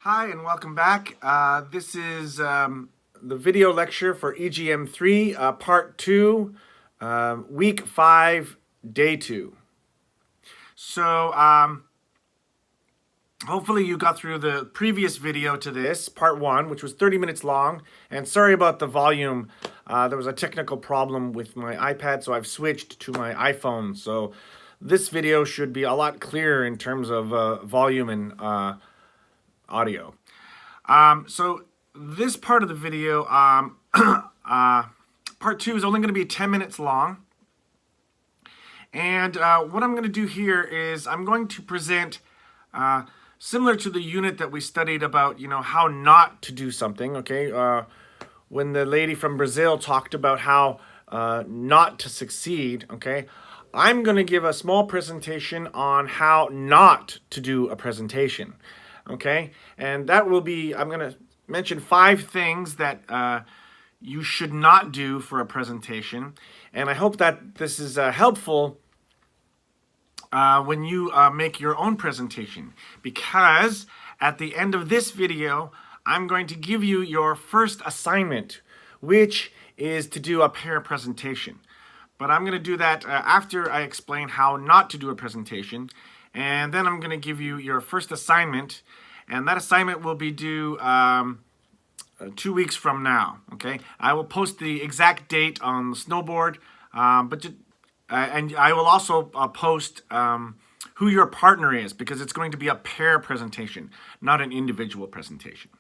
Hi and welcome back. This is the video lecture for EGM 3, Part 2, Week 5, Day 2. So hopefully you got through the previous video to this, Part 1, which was 30 minutes long. And sorry about the volume. There was a technical problem with my iPad, so I've switched to my iPhone. So this video should be a lot clearer in terms of volume and audio. So this part of the video, part 2 is only going to be 10 minutes long. And what I'm going to do here is I'm going to present, similar to the unit that we studied about, how not to do something, okay? When the lady from Brazil talked about how not to succeed, okay? I'm going to give a small presentation on how not to do a presentation. Okay, and that will be, I'm going to mention 5 things that you should not do for a presentation. And I hope that this is helpful when you make your own presentation. Because at the end of this video, I'm going to give you your first assignment, which is to do a pair presentation. But I'm going to do that after I explain how not to do a presentation. And then I'm going to give you your first assignment, and that assignment will be due 2 weeks from now, okay? I will post the exact date on the snowboard, and I will also post who your partner is, because it's going to be a pair presentation, not an individual presentation.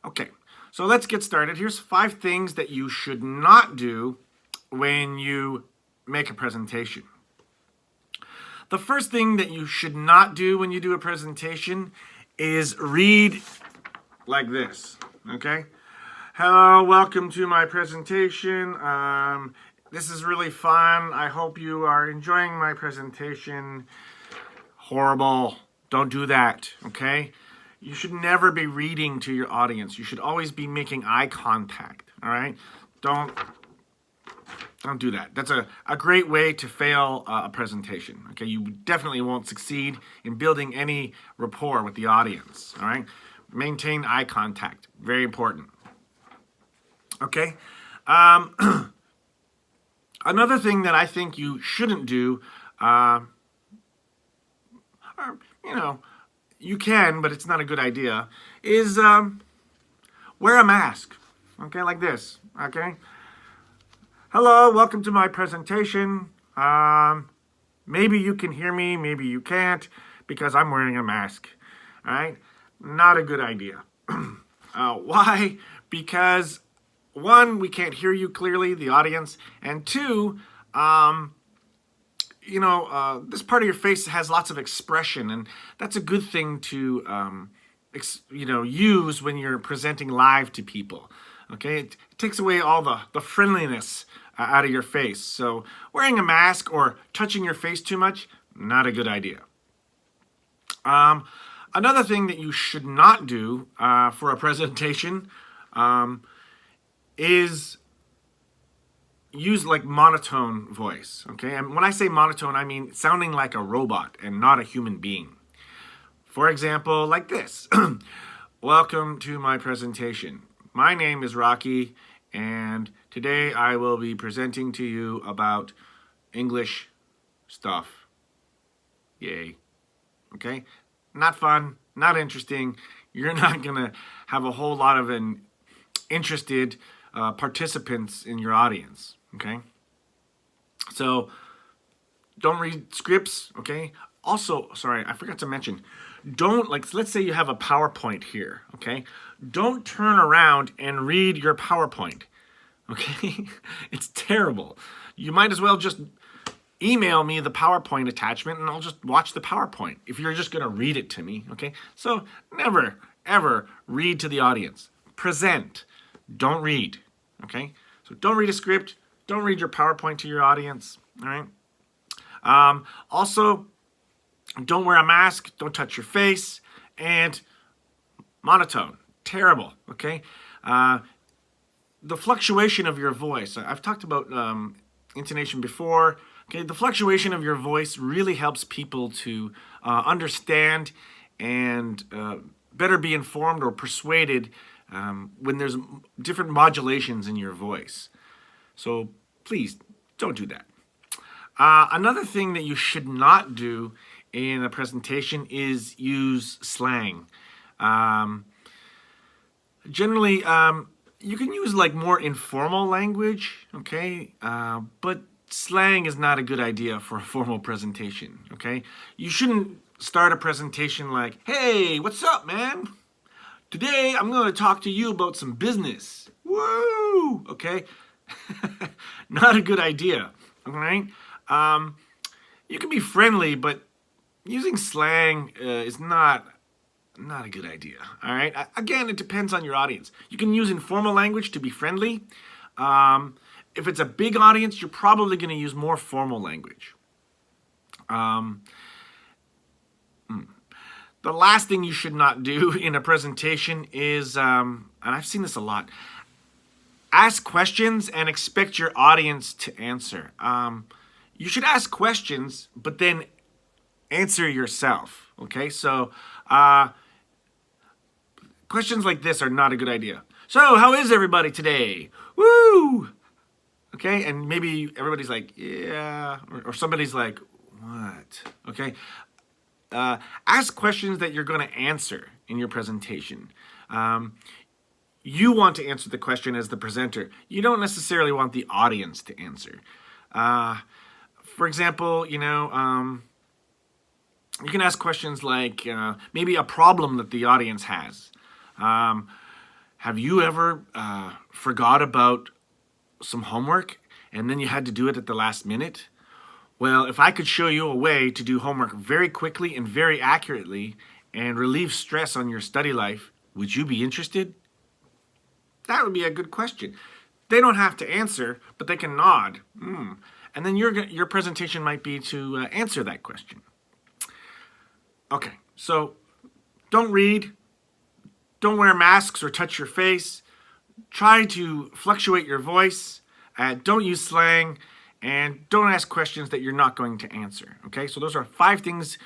Okay, so let's get started. Here's 5 things that you should not do when you make a presentation. The first thing that you should not do when you do a presentation is read like this, okay? Hello, welcome to my presentation. This is really fun. I hope you are enjoying my presentation. Horrible. Don't do that, okay? You should never be reading to your audience. You should always be making eye contact, all right? Don't do that. That's a great way to fail a presentation. Okay, you definitely won't succeed in building any rapport with the audience. All right, maintain eye contact. Very important. Okay. Another thing that I think you shouldn't do, or, you can, but it's not a good idea, is wear a mask. Okay, like this. Okay. Hello, welcome to my presentation. Maybe you can hear me, maybe you can't, because I'm wearing a mask. All right? Not a good idea. Why? Because 1, we can't hear you clearly, the audience, and 2, this part of your face has lots of expression, and that's a good thing to, use when you're presenting live to people. Okay, it takes away all the friendliness out of your face. So wearing a mask or touching your face too much, not a good idea. Another thing that you should not do for a presentation is use like monotone voice. Okay, and when I say monotone, I mean sounding like a robot and not a human being. For example, like this. Welcome to my presentation. My name is Rocky, and today I will be presenting to you about English stuff. Yay. Okay? Not fun, not interesting. You're not going to have a whole lot of interested participants in your audience. Okay? So, don't read scripts, okay? Also, sorry, I forgot to mention, let's say you have a PowerPoint here, okay? Don't turn around and read your PowerPoint, okay? It's terrible. You might as well just email me the PowerPoint attachment and I'll just watch the PowerPoint if you're just going to read it to me, okay? So never, ever read to the audience. Present. Don't read, okay? So don't read a script. Don't read your PowerPoint to your audience, all right? Also, don't wear a mask, don't touch your face, and monotone. Terrible, okay? The fluctuation of your voice. I've talked about intonation before. Okay, the fluctuation of your voice really helps people to understand and better be informed or persuaded when there's different modulations in your voice. So please don't do that. Another thing that you should not do in a presentation is use slang. Generally, you can use like more informal language, okay? But slang is not a good idea for a formal presentation, okay? You shouldn't start a presentation like, hey, what's up, man? Today, I'm going to talk to you about some business. Woo! Okay? Not a good idea, all right? You can be friendly, but using slang is not a good idea, all right? Again, it depends on your audience. You can use informal language to be friendly. If it's a big audience, you're probably going to use more formal language. The last thing you should not do in a presentation is, and I've seen this a lot, ask questions and expect your audience to answer. You should ask questions, but then answer yourself, okay? So, questions like this are not a good idea. So, how is everybody today? Woo! Okay, and maybe everybody's like, yeah, or somebody's like, what? Okay? Ask questions that you're going to answer in your presentation. You want to answer the question as the presenter. You don't necessarily want the audience to answer. For example, you can ask questions like maybe a problem that the audience has. Have you ever forgot about some homework and then you had to do it at the last minute? Well, if I could show you a way to do homework very quickly and very accurately and relieve stress on your study life, would you be interested? That would be a good question. They don't have to answer, but they can nod. And then your presentation might be to answer that question. Okay, so don't read, don't wear masks or touch your face, try to fluctuate your voice, don't use slang, and don't ask questions that you're not going to answer, okay? So those are 5 things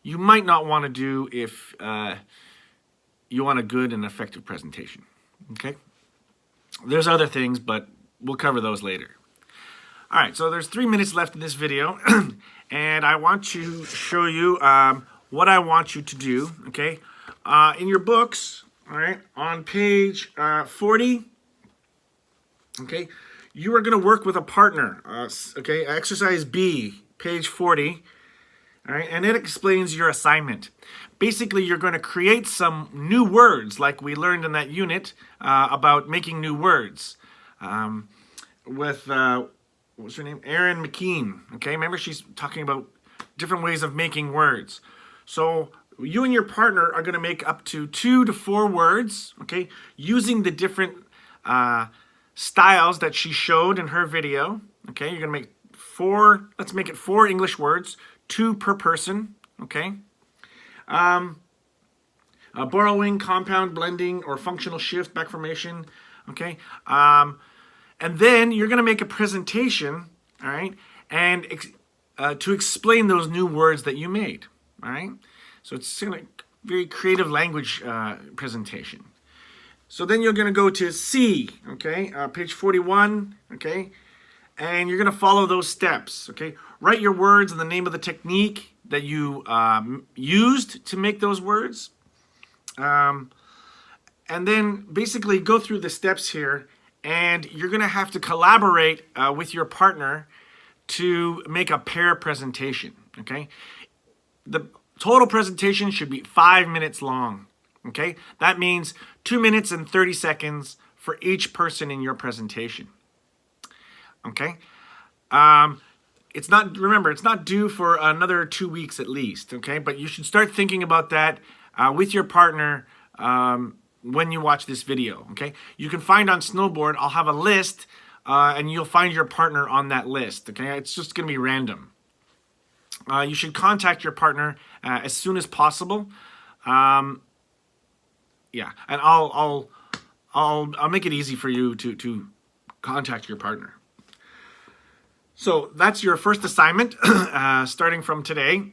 you might not want to do if you want a good and effective presentation, okay? There's other things, but we'll cover those later. All right, so there's 3 minutes left in this video, and I want to show you what I want you to do, okay? In your books, all right, on page 40, okay, you are going to work with a partner, okay? Exercise B, page 40, all right? And it explains your assignment. Basically, you're going to create some new words, like we learned in that unit about making new words with, what's her name? Erin McKean, okay? Remember, she's talking about different ways of making words. So you and your partner are going to make up to 2 to 4 words, okay? Using the different styles that she showed in her video. Okay, you're gonna make 4, let's make it 4 English words, 2 per person, okay? Borrowing, compound, blending, or functional shift, back formation, okay? And then you're gonna make a presentation, all right? And to explain those new words that you made, all right? So it's a very creative language presentation. So then you're going to go to C, okay, page 41, okay, and you're going to follow those steps, okay. Write your words and the name of the technique that you used to make those words. And then basically go through the steps here, and you're going to have to collaborate with your partner to make a pair presentation, okay. The total presentation should be 5 minutes long. Okay, that means 2 minutes and 30 seconds for each person in your presentation. Okay, remember, it's not due for another 2 weeks at least. Okay, but you should start thinking about that with your partner when you watch this video. Okay, you can find on Snowboard, I'll have a list, and you'll find your partner on that list. Okay, it's just going to be random. You should contact your partner as soon as possible. Yeah, and I'll make it easy for you to contact your partner. So that's your first assignment, starting from today.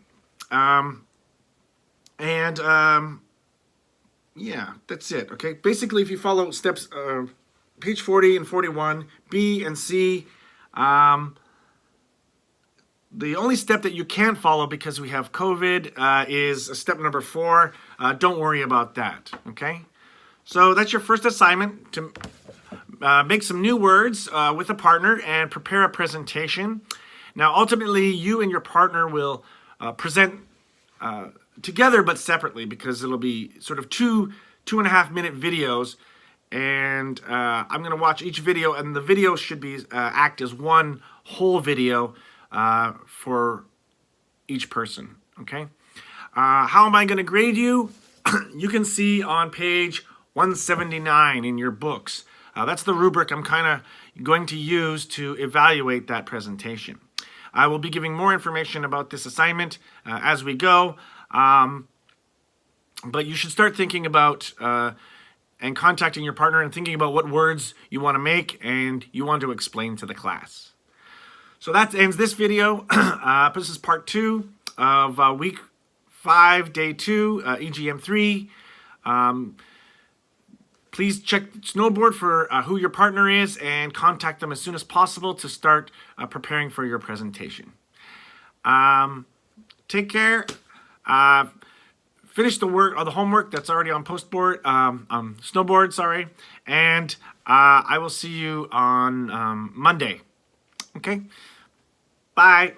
yeah, that's it. Okay, basically, if you follow steps, page 40 and 41, B and C, the only step that you can't follow because we have COVID is step number 4. Don't worry about that. Okay, so that's your first assignment, to make some new words with a partner and prepare a presentation. Now, ultimately, you and your partner will present together but separately, because it'll be sort of 2.5 minute videos, and I'm going to watch each video, and the video should be act as one whole video for each person. Okay, how am I going to grade you? You can see on page 179 in your books. That's the rubric I'm kind of going to use to evaluate that presentation. I will be giving more information about this assignment as we go, but you should start thinking about and contacting your partner and thinking about what words you want to make and you want to explain to the class. So that ends this video. This is part 2 of week 5, day 2, EGM 3. Please check Snowboard for who your partner is and contact them as soon as possible to start preparing for your presentation. Take care. Finish the work or the homework that's already on Snowboard, sorry. And I will see you on Monday. Okay? Bye.